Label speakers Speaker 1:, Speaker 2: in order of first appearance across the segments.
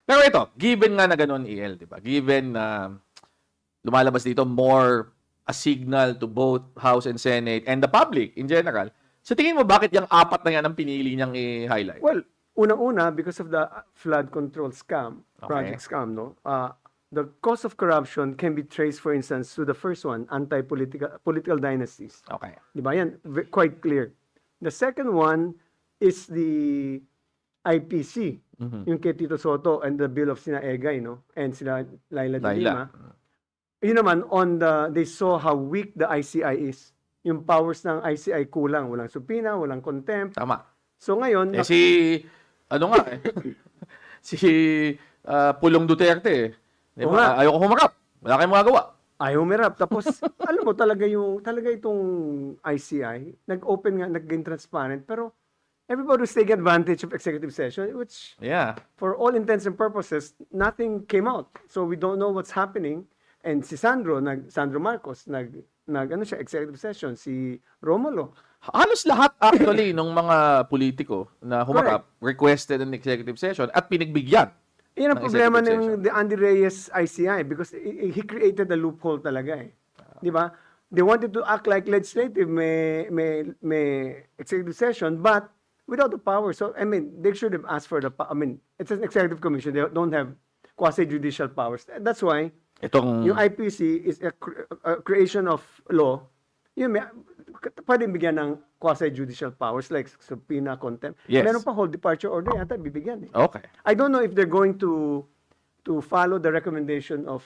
Speaker 1: Pero ito, given nga na ganun, EL, di ba? Given na lumalabas dito more a signal to both House and Senate and the public in general, sa tingin mo bakit yung apat na yan ang pinili niyang i-highlight?
Speaker 2: Well, unang-una, because of the flood control scam,
Speaker 1: Okay.
Speaker 2: project scam, no? The cause of corruption can be traced, for instance, to the first one, political dynasties.
Speaker 1: Okay.
Speaker 2: Di ba? Yan, quite clear. The second one is the IPC, yung kay Tito Soto and the bill of sina Egay, no? And sila Laila de Lima. Yun naman, they saw how weak the ICI is. Yung powers ng ICI kulang. Walang subpoena, walang contempt.
Speaker 1: Tama.
Speaker 2: So ngayon,
Speaker 1: Ano nga eh, si Pulong Duterte eh. Di
Speaker 2: Oo
Speaker 1: ba?
Speaker 2: nga.
Speaker 1: Ayoko humarap. Wala kayong magagawa.
Speaker 2: ayaw umirap. Tapos, alam mo talaga itong ICI, nag-gain transparent, pero everybody was taking advantage of executive session, which,
Speaker 1: Yeah.
Speaker 2: for all intents and purposes, nothing came out. So we don't know what's happening. And si Sandro Marcos, executive session. Si Romulo.
Speaker 1: Halos lahat actually ng mga politiko na humarap requested an executive session at pinagbigyan.
Speaker 2: Yan ang
Speaker 1: ng
Speaker 2: problema
Speaker 1: executive
Speaker 2: ng Andy Reyes ICI because he created a loophole talaga eh. Di ba? They wanted to act like legislative, may executive session, but without the power. So, I mean, they should have asked for it's an executive commission. They don't have quasi-judicial powers. That's why yung IPC is a creation of law. Yun, pwede bigyan ng quasi-judicial powers like subpoena, contempt.
Speaker 1: Yes.
Speaker 2: Meron pa whole departure order yata bibigyan eh.
Speaker 1: Okay.
Speaker 2: I don't know if they're going to follow the recommendation of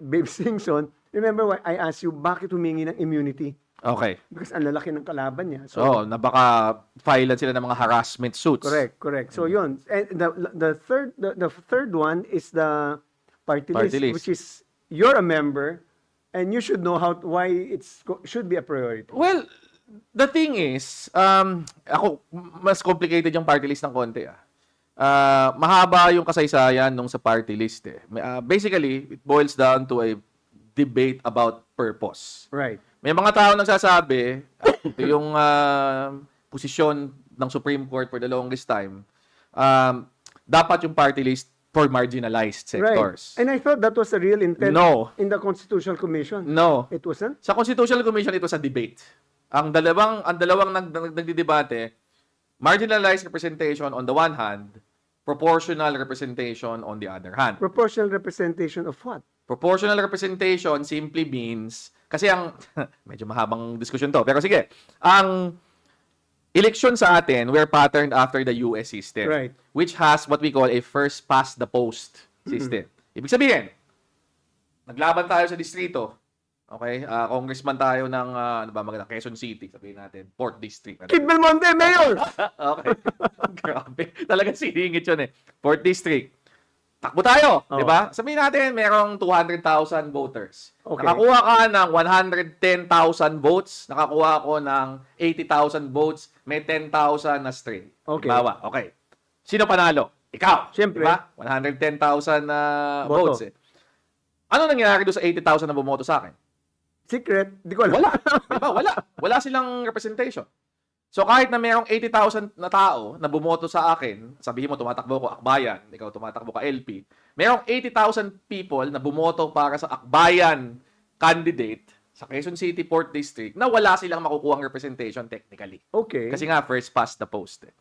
Speaker 2: Babe Singson. Remember why I asked you bakit humingi ng immunity?
Speaker 1: Okay.
Speaker 2: Because ang lalaki ng kalaban niya.
Speaker 1: So, na baka filean sila ng mga harassment suits.
Speaker 2: Correct. So yun. And the third one is the party list, which is you're a member and you should know why should be a priority.
Speaker 1: Well, the thing is, ako, mas complicated yung party list ng konti. Mahaba yung kasaysayan nung sa party list eh. Basically, it boils down to a debate about purpose.
Speaker 2: Right.
Speaker 1: May mga tao nagsasabi, ito yung posisyon ng Supreme Court for the longest time, dapat yung party list for marginalized sectors.
Speaker 2: Right. And I thought that was a real intent
Speaker 1: No.
Speaker 2: in the Constitutional Commission.
Speaker 1: No.
Speaker 2: It wasn't?
Speaker 1: Sa Constitutional Commission, ito sa debate. Ang dalawang nagdidebate, marginalized representation on the one hand, proportional representation on the other hand.
Speaker 2: Proportional representation of what?
Speaker 1: Proportional representation simply means, kasi medyo mahabang diskusyon to, pero sige, ang election sa atin, we're patterned after the US system,
Speaker 2: Right.
Speaker 1: which has what we call a first past the post system. Ibig sabihin, naglaban tayo sa distrito, okay? Congressman tayo ng, Quezon City, sabihin natin, 4th District.
Speaker 2: Kid Belmonte, Mayor!
Speaker 1: Okay. Grabe. Talagang siningit yun eh. 4th District. Takbo tayo, di ba? Sabihin natin, merong 200,000 voters.
Speaker 2: Okay.
Speaker 1: Nakakuha ka ng 110,000 votes, nakakuha ako ng 80,000 votes, may 10,000 na string.
Speaker 2: Okay.
Speaker 1: Bawa. Okay. Sino panalo? Ikaw.
Speaker 2: Siyempre.
Speaker 1: Diba? 110,000 na
Speaker 2: Boto.
Speaker 1: votes eh. Ano nangyari doon sa 80,000 na bumoto sa akin?
Speaker 2: Secret? Di ko alam.
Speaker 1: Wala. Diba? Wala silang representation. So kahit na mayroong 80,000 na tao na bumoto sa akin, sabihin mo tumatakbo ko Akbayan, ikaw tumatakbo ka LP, mayroong 80,000 people na bumoto para sa Akbayan candidate sa Quezon City 4th District na wala silang makukuhang representation technically.
Speaker 2: Okay.
Speaker 1: Kasi nga first past the post eh.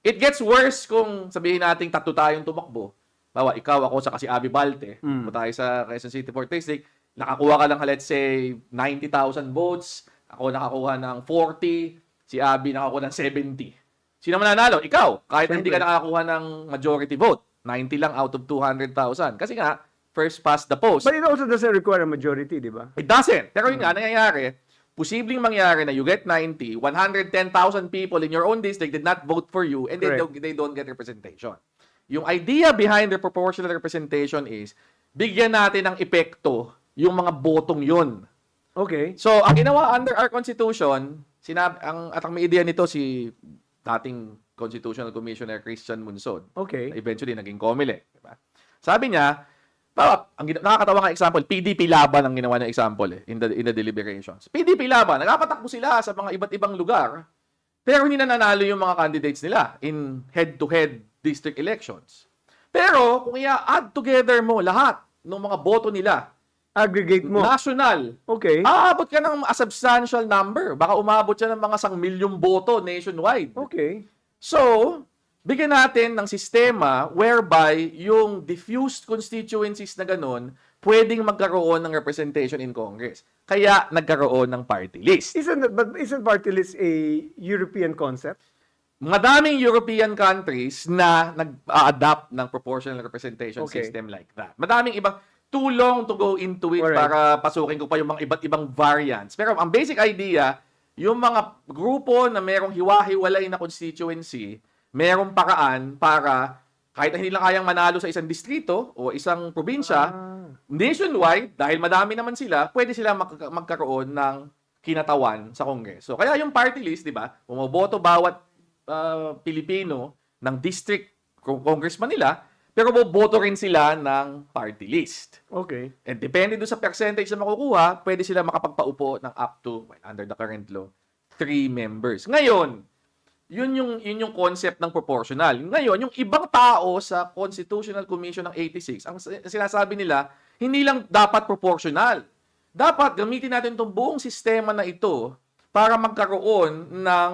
Speaker 1: It gets worse kung sabihin nating tatlo tayong tumakbo. Bawa, ikaw, ako, sa si Abby Balte, tayo sa Quezon City 4th District, nakakuha ka lang, let's say, 90,000 votes, ako nakakuha ng 40, si Abby nakakuha ng 70. Sino mananalo? Ikaw. Kahit hindi ka nakakuha ng majority vote. 90 lang out of 200,000. Kasi nga, first past the post.
Speaker 2: But it also doesn't require a majority, di ba?
Speaker 1: It doesn't. Pero yun nga, nangyayari, posibleng mangyari na you get 90, 110,000 people in your own district did not vote for you and they don't get representation. Yung idea behind the proportional representation is, bigyan natin ng epekto yung mga botong yun.
Speaker 2: Okay.
Speaker 1: So, ang ginawa under our Constitution, ang may ideya nito si dating Constitutional Commissioner Christian Munsod.
Speaker 2: Okay.
Speaker 1: Eventually, naging COMELEC. Diba? Sabi niya, nakakatawa nga example, PDP Laban ang ginawa ng example in the deliberations. PDP Laban, nagpapatakbo sila sa mga iba't ibang lugar, pero hindi na nanalo yung mga candidates nila in head-to-head district elections. Pero kung i-add together mo lahat ng mga boto nila,
Speaker 2: Aggregate mo.
Speaker 1: national,
Speaker 2: Okay.
Speaker 1: aabot ka ng a substantial number. Baka umabot siya ng mga 1,000,000 boto nationwide.
Speaker 2: Okay.
Speaker 1: So, bigyan natin ng sistema whereby yung diffused constituencies na ganun, pwedeng magkaroon ng representation in Congress. Kaya nagkaroon ng party list.
Speaker 2: Isn't party list a European concept?
Speaker 1: Madaming European countries na nag-adapt ng proportional representation
Speaker 2: Okay.
Speaker 1: system like that. Madaming ibang, too long to go into it
Speaker 2: Alright.
Speaker 1: para pasukin ko pa yung mga iba't ibang variants. Pero ang basic idea, yung mga grupo na merong hiwa-hiwalay na constituency, merong paraan para kahit na hindi lang kayang manalo sa isang distrito o isang probinsya, nationwide, dahil madami naman sila, pwede sila magkaroon ng kinatawan sa Kongreso. Kaya yung party list, di ba, bumoboto bawat Pilipino ng district congressman nila, pero boboto rin sila ng party list.
Speaker 2: Okay.
Speaker 1: And depende doon sa percentage na makukuha, pwede sila makapagpaupo ng up to, well, under the current law, 3 members. Ngayon, yun yung concept ng proportional. Ngayon, yung ibang tao sa Constitutional Commission ng 86, ang sinasabi nila, hindi lang dapat proportional. Dapat gamitin natin itong buong sistema na ito para magkaroon ng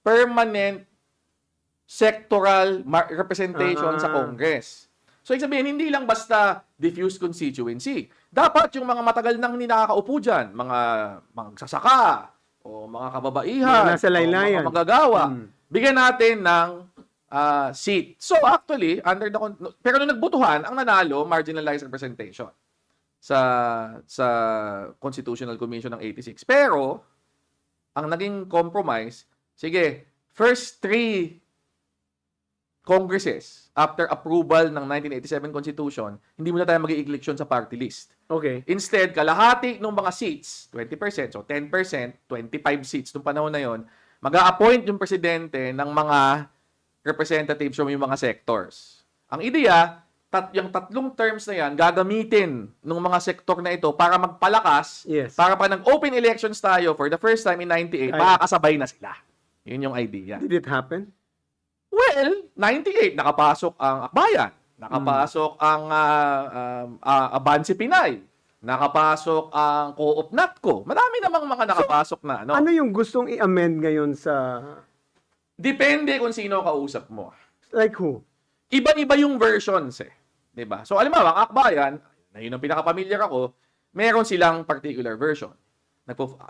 Speaker 1: permanent sectoral representation sa Congress. So, ibig sabihin, hindi lang basta diffuse constituency. Dapat yung mga matagal nang hindi nakakaupo dyan, mga magsasaka, o mga kababaihan,
Speaker 2: Mga nasa laylayan.
Speaker 1: o mga magagawa, bigyan natin ng seat. So, actually, pero nung nagbutuhan, ang nanalo, marginalized representation sa Constitutional Commission ng 86. Pero, ang naging compromise, sige, first 3 Congresses, after approval ng 1987 Constitution, hindi muna tayo mag-i-election sa party list.
Speaker 2: Okay.
Speaker 1: Instead, kalahati ng mga seats, 20%, so 10%, 25 seats nung panahon na yon, mag-a-appoint yung presidente ng mga representatives from yung mga sectors. Ang ideya, yung 3 terms na yan, gagamitin ng mga sektor na ito para magpalakas,
Speaker 2: Yes.
Speaker 1: para pa nag-open elections tayo for the first time in 98, makakasabay na sila. Yun yung idea.
Speaker 2: Did it happen?
Speaker 1: Well, 98, nakapasok ang Akbayan. Nakapasok ang Abansi Pinay. Nakapasok ang Co-op Natco. Madami namang mga nakapasok na. Ano?
Speaker 2: Ano yung gustong i-amend ngayon sa...
Speaker 1: Depende kung sino kausap mo.
Speaker 2: Like who?
Speaker 1: Iba-iba yung versions eh. 'Di ba? So, alam mo, ang Akbayan, na yun ang pinaka-familiar ako, meron silang particular version.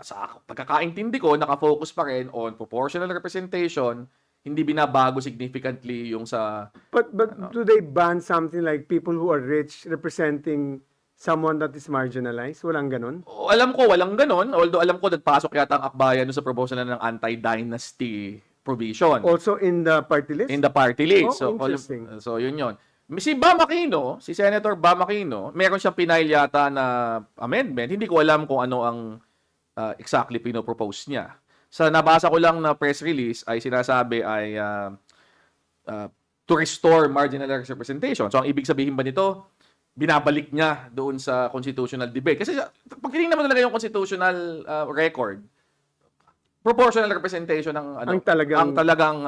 Speaker 1: Sa pagkakaintindi ko, nakafocus pa rin on proportional representation, hindi binabago significantly yung sa...
Speaker 2: But do they ban something like people who are rich representing someone that is marginalized? Walang ganun?
Speaker 1: Alam ko, walang ganon. Although alam ko, nagpasok yata ang Akbayan sa proposal na ng anti-dynasty provision.
Speaker 2: Also in the party list?
Speaker 1: In the party list.
Speaker 2: Oh, interesting.
Speaker 1: So, yun yun. Si Bam Aquino, si Senator Bam Aquino, meron siyang pinail yata na amendment. Hindi ko alam kung ano ang exactly pinopropose niya. Sa nabasa ko lang na press release ay sinasabi ay to restore marginal representation. So, ang ibig sabihin ba nito, binabalik niya doon sa constitutional debate. Kasi pag tinignan mo talaga yung constitutional record, proportional representation ng
Speaker 2: Ang talagang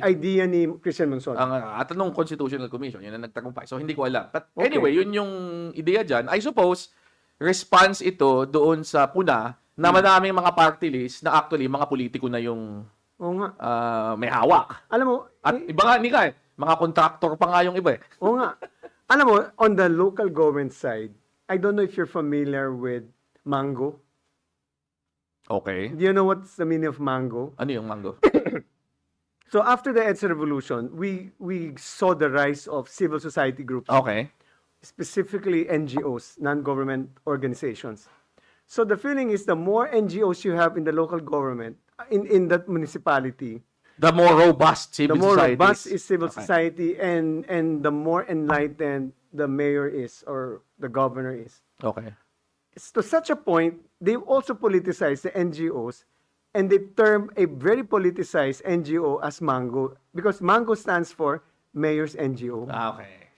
Speaker 2: idea ni Christian Monson.
Speaker 1: at anong Constitutional Commission, yun ang nagtagumpay. So, hindi ko alam. But anyway, yun yung ideya dyan. I suppose, response ito doon sa puna na madaming mga party list na actually mga politiko na yung
Speaker 2: Oo nga.
Speaker 1: may hawak.
Speaker 2: Alam mo,
Speaker 1: At iba nga, hindi ka mga contractor pa nga yung iba eh.
Speaker 2: oo nga. Alam mo, on the local government side, I don't know if you're familiar with mango.
Speaker 1: Okay.
Speaker 2: Do you know what's the meaning of mango?
Speaker 1: Ano yung mango?
Speaker 2: So after the EDSA revolution, we saw the rise of civil society groups,
Speaker 1: Okay.
Speaker 2: specifically NGOs, non-government organizations. So the feeling is the more NGOs you have in the local government, in that municipality,
Speaker 1: The more robust
Speaker 2: the
Speaker 1: civil
Speaker 2: more
Speaker 1: society.
Speaker 2: robust is civil
Speaker 1: Okay.
Speaker 2: society and the more enlightened the mayor is or the governor is.
Speaker 1: Okay.
Speaker 2: It's to such a point, they also politicize the NGOs and they term a very politicized NGO as MANGO because MANGO stands for Mayor's NGO.
Speaker 1: Okay.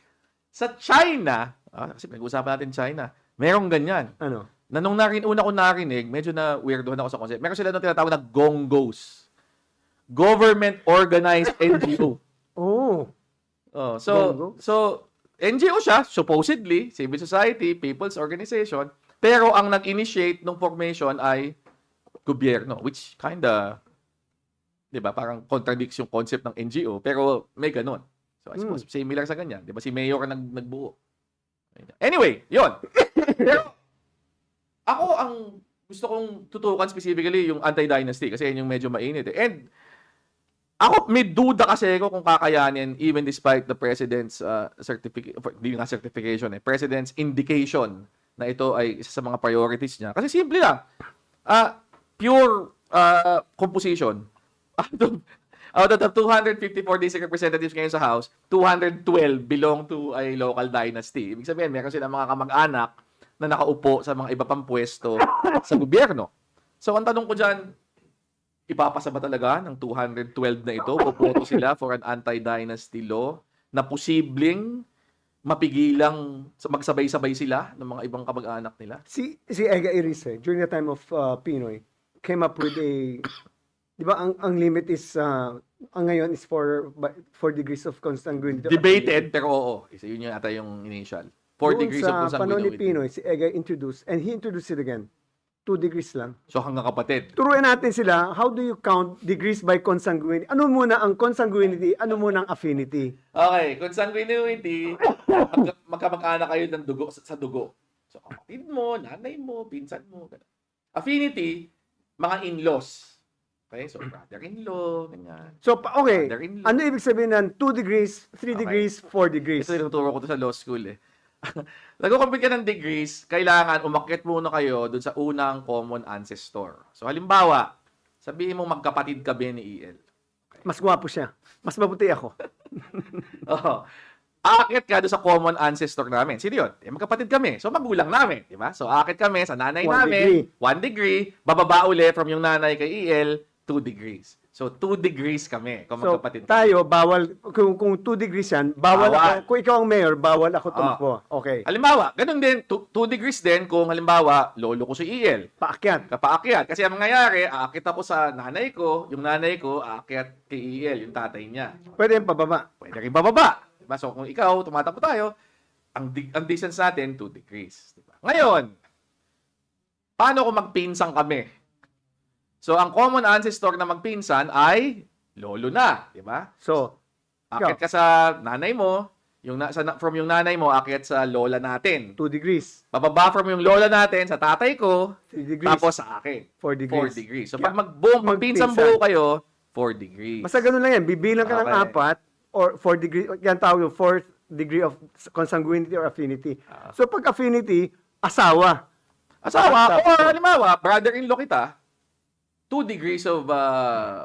Speaker 1: Sa China, kasi pinag-usapan natin China, merong ganyan.
Speaker 2: Ano?
Speaker 1: Na nung una ko narinig, medyo na weirdohan ako sa concept. Meron sila nung tinatawag na GONGOs. Government Organized NGO.
Speaker 2: Oh,
Speaker 1: Oh,
Speaker 2: Bongo.
Speaker 1: so NGO siya, supposedly, civil society, people's organization, pero ang nag-initiate ng formation ay gobyerno, which kinda, 'di ba, parang contradicts yung concept ng NGO, pero may ganun. So I suppose similar sa ganyan, 'di ba? Si Mayor ang nagbuo. Anyway, 'yon. Pero ako ang gusto kong tutukan specifically yung anti-dynasty kasi yun yung medyo mainit eh. And ako, may duda kasi ako kung kakayanin even despite the president's certification president's indication na ito ay isa sa mga priorities niya. Kasi simple lang. Pure composition. Out of the 254 district representatives ngayon sa House, 212 belong to a local dynasty. Ibig sabihin, meron silang mga kamag-anak na nakaupo sa mga iba pang pwesto sa gobyerno. So, ang tanong ko dyan, ipapasa ba talaga ng 212 na ito? Puputo sila for an anti-dynasty law na posibleng mapigilang magsabay-sabay sila ng mga ibang kamag-anak nila?
Speaker 2: Si Ega Irise, during the time of Pinoy, came up with a, di ba, ang limit is, ang ngayon is 4 degrees of consanguinity.
Speaker 1: Debated, pero oo. Isa yun yata yung initial. 4 degrees of
Speaker 2: Sa panahon ni
Speaker 1: consanguinity.
Speaker 2: Pinoy, si Ega introduced, and he introduced it again, 2 degrees lang.
Speaker 1: So, hanggang kapatid.
Speaker 2: Turuan natin sila, how do you count degrees by consanguinity? Ano muna ang consanguinity? Ano muna ang affinity?
Speaker 1: Okay, consanguinity, magkamag-anak kayo ng dugo sa dugo. So, kapatid mo, nanay mo, pinsan mo. Ganun. Affinity, mga in-laws. Okay, so brother-in-law, ganyan.
Speaker 2: So, okay,
Speaker 1: Brother-in-law.
Speaker 2: ano ibig sabihin ng 2 degrees, 3 degrees, 4 degrees?
Speaker 1: Ito tinuturo ko to sa law school eh. Nag-compute ka ng degrees, kailangan umakyat muna kayo dun sa unang common ancestor. So, halimbawa, sabihin mo magkapatid kami ni EL.
Speaker 2: Mas gwapo siya. Mas mabuti ako.
Speaker 1: Oo. Aakyat ka doon sa common ancestor namin. Sino yun? Magkapatid kami. So, magulang namin. Diba? So, aakyat kami sa nanay
Speaker 2: 1
Speaker 1: namin.
Speaker 2: degree.
Speaker 1: 1 degree. Bababa uli from yung nanay kay EL, 2 degrees. So, 2 degrees kami kung
Speaker 2: So,
Speaker 1: magkapatid.
Speaker 2: tayo, bawal, kung 2 degrees yan, bawal
Speaker 1: Bawal.
Speaker 2: ako. Kung ikaw ang mayor, bawal ako tumakbo. Okay.
Speaker 1: Halimbawa, ganun din, 2 degrees din kung halimbawa, lolo ko si EL.
Speaker 2: Paakyat.
Speaker 1: Kapaakyat. Kasi ang mangyayari, aakyat ako sa nanay ko, yung nanay ko, aakyat kay EL, yung tatay niya.
Speaker 2: Pwede yung pababa.
Speaker 1: Pwede rin bababa. Diba? So, kung ikaw, tumatakbo tayo, ang distance natin, 2 degrees. Diba? Ngayon, paano kung magpinsang kami? So, ang common ancestor na magpinsan ay lolo na. Diba?
Speaker 2: So,
Speaker 1: Aakyat ka sa nanay mo, from yung nanay mo, aakyat sa lola natin.
Speaker 2: 2 degrees.
Speaker 1: Bababa from yung lola natin sa tatay ko,
Speaker 2: 3 degrees.
Speaker 1: tapos sa akin.
Speaker 2: 4 degrees.
Speaker 1: 4 degrees. So,
Speaker 2: Yeah.
Speaker 1: pag magpinsang buo kayo, 4 degrees.
Speaker 2: Basta ganun lang yan. Bibilang ka ng
Speaker 1: Okay.
Speaker 2: 4 or 4 degree. Yan tawag yung 4th degree of consanguinity or affinity. So, pag affinity, asawa.
Speaker 1: Asawa, or halimbawa, brother-in-law kita, 2 degrees of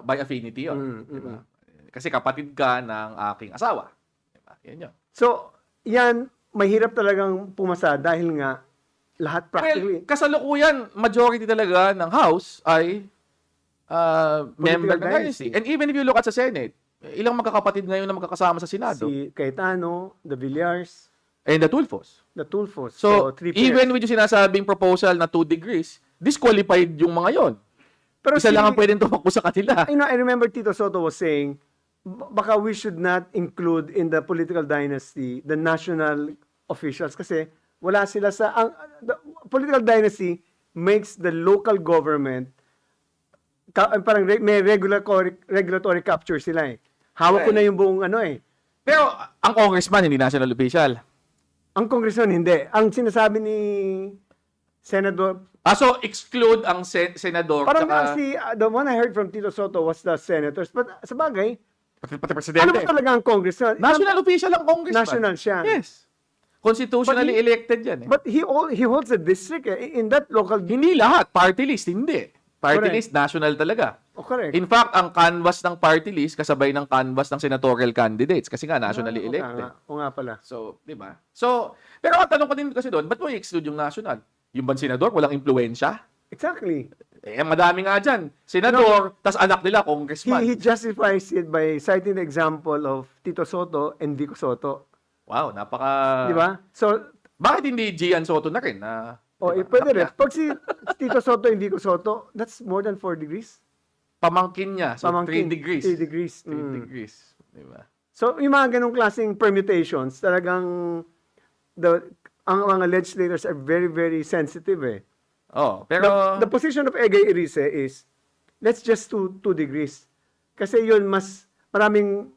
Speaker 1: by affinity yun. Diba? Kasi kapatid ka ng aking asawa. Diba? Yan yun.
Speaker 2: So, yan, mahirap talagang pumasa dahil nga lahat practically.
Speaker 1: Well, kasalukuyan, majority talaga ng House ay member ng dynasty.
Speaker 2: dynasty.
Speaker 1: And even if you look at sa Senate, ilang magkakapatid ngayon na magkakasama sa Senado?
Speaker 2: Si Cayetano, the Villars,
Speaker 1: And the Tulfos.
Speaker 2: the Tulfos.
Speaker 1: So,
Speaker 2: 3 pairs.
Speaker 1: even with yung sinasabing proposal na 2 degrees, disqualified yung mga yon.
Speaker 2: Pero
Speaker 1: Isa lang ang pwedeng tumakbo sa kanila.
Speaker 2: I remember Tito Soto was saying, baka we should not include in the political dynasty the national officials kasi wala sila sa the political dynasty makes the local government parang may regulatory capture sila eh. Hawak ko na yung buong
Speaker 1: Pero ang congressman hindi national official.
Speaker 2: Ang congressman hindi. Ang sinasabi ni Senador
Speaker 1: So exclude ang senador
Speaker 2: parang
Speaker 1: tsaka
Speaker 2: the one I heard from Tito Soto was the senators, but sa bagay
Speaker 1: pati
Speaker 2: ano
Speaker 1: presidente.
Speaker 2: ba talaga ang congressman?
Speaker 1: National official ang congressman.
Speaker 2: National siya.
Speaker 1: Yes. Constitutionally
Speaker 2: But
Speaker 1: elected yan eh.
Speaker 2: But he holds a district in that local.
Speaker 1: Hindi lahat. Party list, hindi. Party
Speaker 2: Correct.
Speaker 1: list, national talaga.
Speaker 2: Oh, correct.
Speaker 1: In fact, ang canvas ng party list kasabay ng canvas ng senatorial candidates kasi nga nationally elected.
Speaker 2: O nga pala.
Speaker 1: So, di ba? So, pero ang tanong ko din kasi doon, ba't mo i-exclude yung national? Yung bang senador, walang impluensya?
Speaker 2: Exactly.
Speaker 1: Madami nga dyan. Senador, tas anak nila, congressman.
Speaker 2: He justifies it by citing the example of Tito Soto and Vico Soto.
Speaker 1: Wow, napaka...
Speaker 2: Di ba? So,
Speaker 1: Bakit hindi Gian Soto na rin?
Speaker 2: pwede rin. Pag si Tito Soto and Vico Soto, that's more than 4 degrees.
Speaker 1: Pamangkin niya. So,
Speaker 2: Pamangkin.
Speaker 1: 3 degrees.
Speaker 2: 3 degrees.
Speaker 1: 3 degrees. Di ba?
Speaker 2: So, yung mga ganong klaseng permutations, talagang ang mga legislators are very, very sensitive eh.
Speaker 1: Oh, pero
Speaker 2: The position of Egay Erice is, let's just 2 degrees. Kasi yun, mas maraming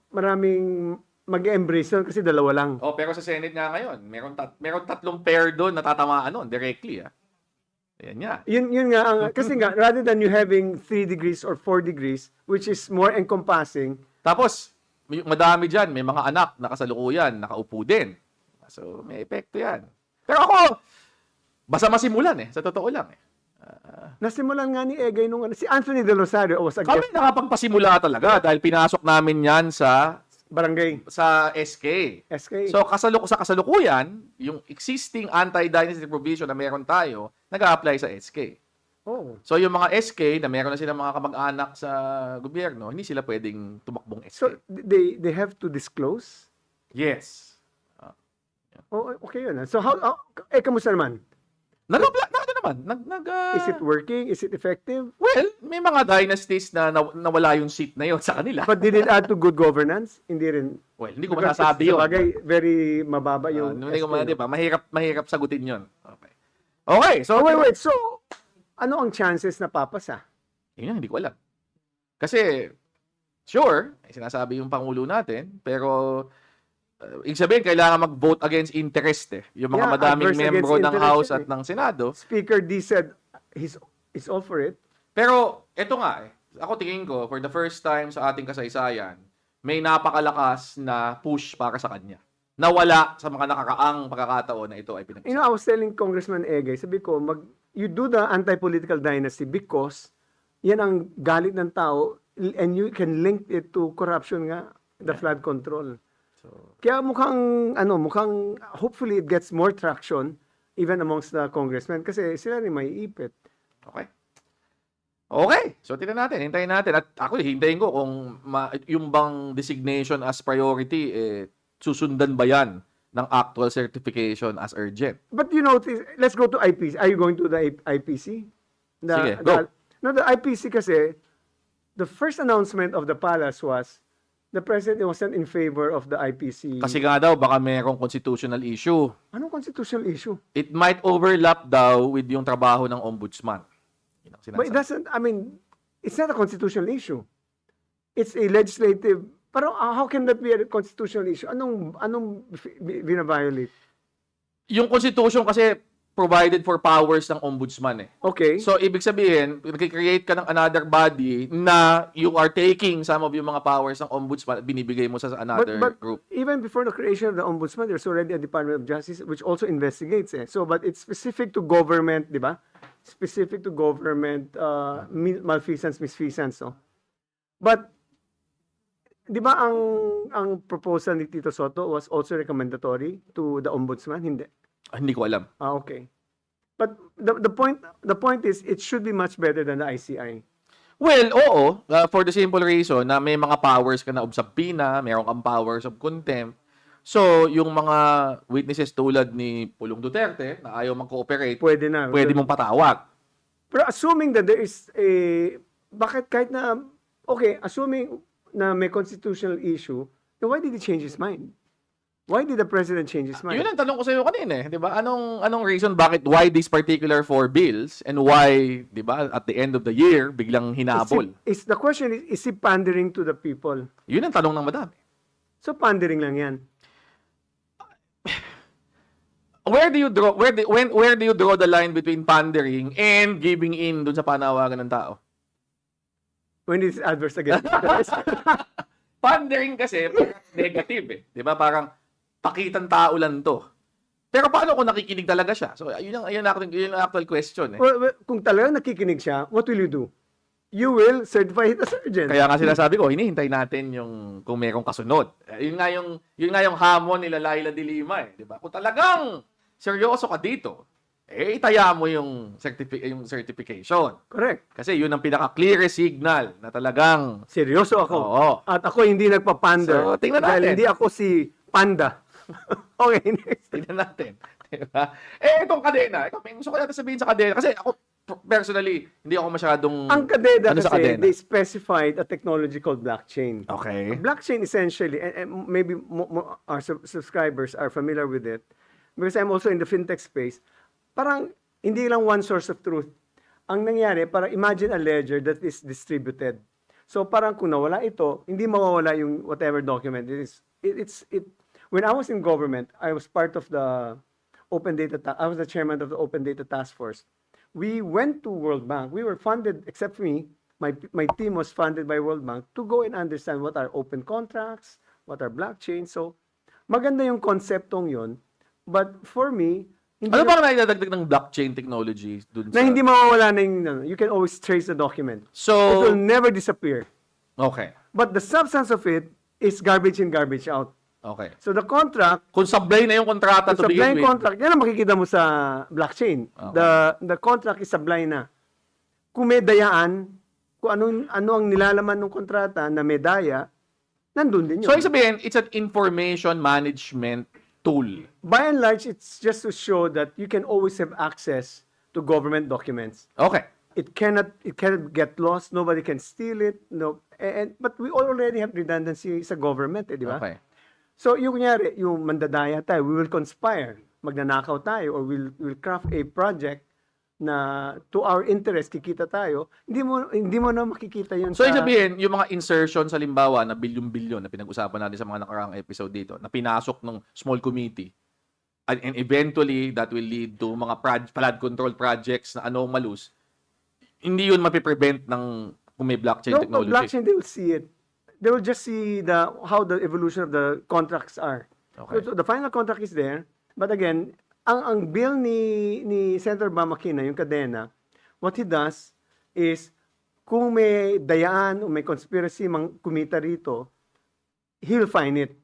Speaker 2: mag-embrace yun kasi dalawa lang.
Speaker 1: pero sa Senate nga ngayon, meron tatlong pair doon na tatamaan noon directly. Ayan nga.
Speaker 2: Yun nga, kasi nga, rather than you having 3 degrees or 4 degrees, which is more encompassing,
Speaker 1: Tapos, madami dyan, may mga anak na kasalukuyan, nakaupo din. So, may epekto yan. Pero ako, basta masimulan sa totoo lang
Speaker 2: nasimulan nga ni Egay nung si Anthony De Rosario was a
Speaker 1: Kami nakapagpasimula talaga dahil pinasok namin yan sa
Speaker 2: barangay
Speaker 1: SK.
Speaker 2: SK.
Speaker 1: So, sa kasalukuyan, yung existing anti-dynasty provision na meron tayo, nag-a-apply sa SK.
Speaker 2: Oh.
Speaker 1: So, yung mga SK na meron na silang mga kamag-anak sa gobyerno, hindi sila pwedeng tumakbong SK.
Speaker 2: So they have to disclose?
Speaker 1: Yes.
Speaker 2: Oh, okay yun. So kamusta naman? Is it working? Is it effective?
Speaker 1: Well, may mga dynasties na nawala yung seat na yon sa kanila.
Speaker 2: But did it add to good governance? Hindi rin.
Speaker 1: Well, hindi ko masasabi yun.
Speaker 2: Sabagay, very mababa yung
Speaker 1: Hindi ko
Speaker 2: SK,
Speaker 1: diba? Mahirap sagutin yun. Okay, so
Speaker 2: wait. So, ano ang chances na papasa?
Speaker 1: yun hindi ko alam. Kasi, sure, may sinasabi yung Pangulo natin, pero ibig sabihin, kailangan mag-vote against interest yung mga madaming
Speaker 2: adverse against
Speaker 1: membro ng
Speaker 2: interest
Speaker 1: House
Speaker 2: yun
Speaker 1: at ng Senado.
Speaker 2: Speaker D said he's all for it.
Speaker 1: Pero, eto nga ako tingin ko, for the first time sa ating kasaysayan, may napakalakas na push para sa kanya. Nawala sa mga nakakaang pagkakataon na ito ay pinag-isa.
Speaker 2: You know, I was telling Congressman Egay, sabi ko, you do the anti-political dynasty because yan ang galit ng tao and you can link it to corruption nga, the flood control. Kaya mukhang hopefully it gets more traction even amongst the congressmen kasi sila rin may ipit.
Speaker 1: Okay. So, tingnan natin. Hintayin natin. At ako, hintayin ko kung yung bang designation as priority, susundan ba yan ng actual certification as urgent?
Speaker 2: But you know, let's go to IPC. Are you going to the IPC?
Speaker 1: Sige, go.
Speaker 2: The IPC kasi, the first announcement of the palace was the president wasn't in favor of the IPC.
Speaker 1: Kasi nga daw, baka mayroong constitutional issue.
Speaker 2: Anong constitutional issue?
Speaker 1: It might overlap daw with yung trabaho ng ombudsman. Yun ang sinasabi.
Speaker 2: But it doesn't, it's not a constitutional issue. It's a legislative, pero how can that be a constitutional issue? Anong bina-violate?
Speaker 1: Yung constitution kasi provided for powers ng ombudsman
Speaker 2: Okay.
Speaker 1: So, ibig sabihin, nag-create ka ng another body na you are taking some of yung mga powers ng ombudsman at binibigay mo sa another
Speaker 2: but
Speaker 1: group.
Speaker 2: even before the creation of the ombudsman, there's already a Department of Justice which also investigates. So, but it's specific to government, di ba? Specific to government malfeasance, misfeasance. No? But, di ba ang proposal ni Tito Soto was also recommendatory to the ombudsman? Hindi.
Speaker 1: Hindi ko alam.
Speaker 2: Okay. But the point is it should be much better than the ICI.
Speaker 1: Well, oo. For the simple reason na may mga powers ka na of subpoena, meron kang powers of contempt. So, yung mga witnesses tulad ni Pulong Duterte na ayaw mag-cooperate,
Speaker 2: Pwede na.
Speaker 1: pwede mong patawag.
Speaker 2: Pero assuming that there is bakit kahit na, assuming na may constitutional issue, then why did he change his mind? Why did the president change his mind?
Speaker 1: Yun ang tanong ko sa iyo kanina, 'di ba? Anong reason why these particular 4 bills and why, 'di ba, at the end of the year biglang hinabol?
Speaker 2: The question is he pandering to the people?
Speaker 1: Yun ang tanong ng madami.
Speaker 2: So pandering lang 'yan.
Speaker 1: Where do you draw the line between pandering and giving in dun sa panawagan ng tao?
Speaker 2: When it's adverse against
Speaker 1: Pandering kasi negative 'di ba? Parang pakitang tao lang to. Pero paano kung nakikinig talaga siya? So, yun ang actual question
Speaker 2: Well, kung talagang nakikinig siya, what will you do? You will certify it as urgent.
Speaker 1: Kaya nga sinasabi ko, hinihintay natin yung kung merong kasunod. Yun nga yung hamon nila Laila de Lima di ba? Kung talagang seryoso ka dito, itaya mo yung certification.
Speaker 2: Correct.
Speaker 1: Kasi yun ang pinaka-clearest signal na talagang
Speaker 2: Seryoso ako.
Speaker 1: Oo.
Speaker 2: At ako hindi nagpapander.
Speaker 1: So, tingnan
Speaker 2: dahil
Speaker 1: natin.
Speaker 2: hindi ako si Panda. Okay, next.
Speaker 1: tingnan natin. Diba? Itong kadena. May gusto ko natin sabihin sa kadena. Kasi ako, personally, hindi ako masyadong
Speaker 2: Ang kadena
Speaker 1: sa
Speaker 2: kasi,
Speaker 1: kadena.
Speaker 2: they specified a technology called blockchain.
Speaker 1: Okay.
Speaker 2: Blockchain essentially, and maybe our subscribers are familiar with it, because I'm also in the fintech space, parang hindi lang one source of truth. Ang nangyari, parang imagine a ledger that is distributed. So parang kung nawala ito, hindi mawawala yung whatever document it is. When I was in government, I was part of the Open Data, I was the chairman of the Open Data Task Force. We went to World Bank. We were funded, except for me, my team was funded by World Bank to go and understand what are open contracts, what are blockchain. So, maganda yung konseptong yon. But for me, hindi
Speaker 1: Ano ba ang naidadagdag ng blockchain technology dun
Speaker 2: na hindi mawawala na yung, you can always trace the document. It
Speaker 1: So,
Speaker 2: will never disappear.
Speaker 1: okay.
Speaker 2: But the substance of it is garbage in, garbage out.
Speaker 1: Okay.
Speaker 2: So the contract,
Speaker 1: Kung sablay na yung kontrata to
Speaker 2: sa
Speaker 1: begin
Speaker 2: blind
Speaker 1: with.
Speaker 2: contract, yan ang makikita mo sa blockchain.
Speaker 1: Okay.
Speaker 2: The contract is sablay na. Kung may dayaan, kung ano ang nilalaman ng kontrata na may daya, nandun din yun.
Speaker 1: So, ibig sabihin, it's an information management tool.
Speaker 2: By and large, it's just to show that you can always have access to government documents.
Speaker 1: Okay.
Speaker 2: It cannot get lost. Nobody can steal it. No, but we already have redundancy sa government, di ba?
Speaker 1: Okay.
Speaker 2: So, yung kunyari, yung mandadaya tayo, we will conspire, magnanakaw tayo, or we'll craft a project na to our interest, kikita tayo, hindi mo na makikita yun
Speaker 1: So, ibig sabihin, yung mga insertion sa limbawa na bilyon-bilyon na pinag-usapan natin sa mga nakaraang episode dito, na pinasok ng small committee, and eventually, that will lead to mga flood control projects na anomalous, hindi yun mapiprevent ng kung may blockchain
Speaker 2: no,
Speaker 1: technology.
Speaker 2: blockchain, they will see it. They will just see how the evolution of the contracts are.
Speaker 1: Okay.
Speaker 2: So the final contract is there, but again, ang bill ni Senator Bamakina, yung kadena, what he does is, kung may dayaan o may conspiracy mang kumita rito, he'll fine it.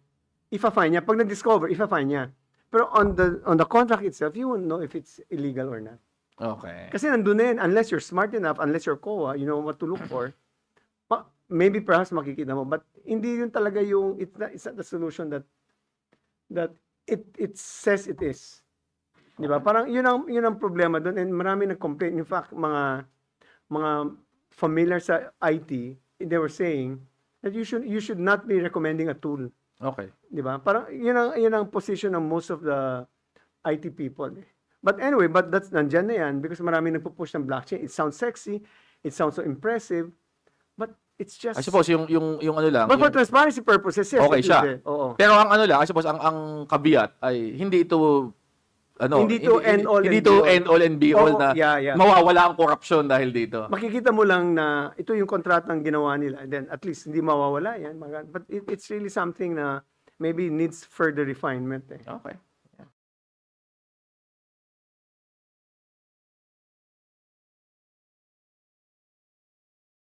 Speaker 2: Ifa-fine niya. Pag nag-discover, ifa-fine niya. Pero on the contract itself, you won't know if it's illegal or not.
Speaker 1: Okay.
Speaker 2: Kasi nandun na yun, unless you're smart enough, unless you're COA, you know what to look for, maybe perhaps makikita mo, but hindi yun talaga yung, it's not the solution that it says it is. Di ba? Parang yun ang problema doon, and marami nag-complain. In fact, mga familiar sa IT, they were saying that you should not be recommending a tool.
Speaker 1: Okay.
Speaker 2: Di ba? Parang yun ang position ng most of the IT people. But anyway, that's nandyan na yan because marami nagpo-push ng blockchain. It sounds sexy, it sounds so impressive, but it's just...
Speaker 1: I suppose yung ano lang.
Speaker 2: But for
Speaker 1: yung-
Speaker 2: transparency purposes, yes.
Speaker 1: Okay
Speaker 2: it is
Speaker 1: siya.
Speaker 2: eh. Oo.
Speaker 1: Pero ang ano lang, I suppose ang caveat ay hindi ito
Speaker 2: Hindi to end all
Speaker 1: hindi
Speaker 2: and
Speaker 1: to
Speaker 2: be all.
Speaker 1: end all and be all
Speaker 2: Oo,
Speaker 1: na
Speaker 2: yeah.
Speaker 1: mawawala ang korupsyon dahil dito.
Speaker 2: Makikita mo lang na ito yung kontratang ginawa nila, and then at least hindi mawawala yan. But it's really something na maybe needs further refinement. Eh.
Speaker 1: Okay.